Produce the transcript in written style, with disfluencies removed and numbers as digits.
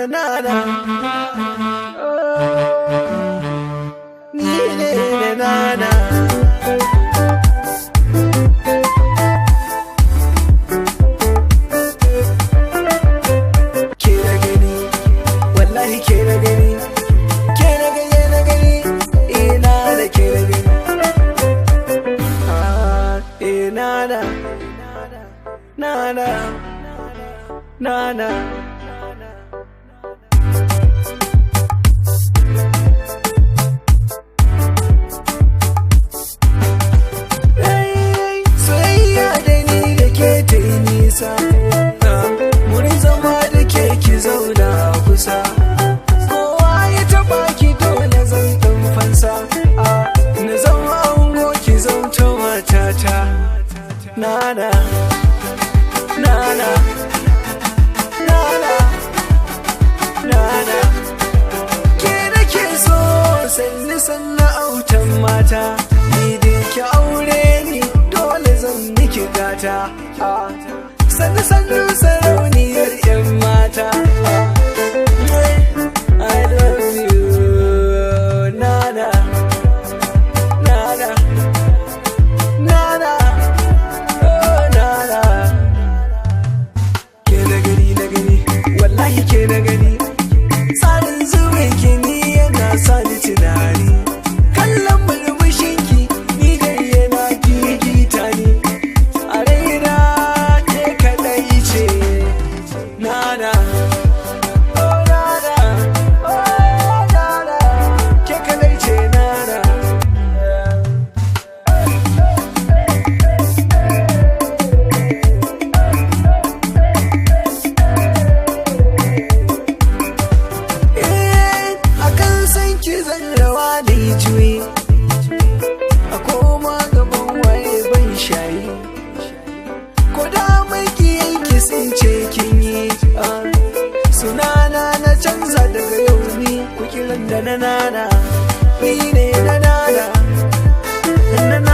na nana. Ni ne na nana. Ke na gani, wallahi ke na gani. Ke na gani, na gani. Ina da ke na gani. Nana, nana, nana. Soyayya da ni da ke ta yi nisa, wurin zama da ke ki zauna kusa. Kowa ya taɓa ki dole zan ɗan fansa, na zama ango ki zauta matata. Nana, nana, nana, nana. Ke nake so sanni sanna autan mata, ni da ki aure ni dole zan miki gata. Sannu sannu sarauniyar 'yan mata. I love you, nana, nana, nana. Wallahi ke na gani, tsarin zuwan ki ni yana sa ni tunani. Kallon mulmushinki ni dai yana gigita ni. A raina ke kaɗai ce, nana. Oh nana, oh nana, ke kaɗai ce nana. Zan rawa da yi juyi, a koma gaban waye ban shayi. Ko da mai kiyanki sun ce kin yi, sunana na canza daga yau ni ku kiran da na nana. Ni ne na nana, na nana.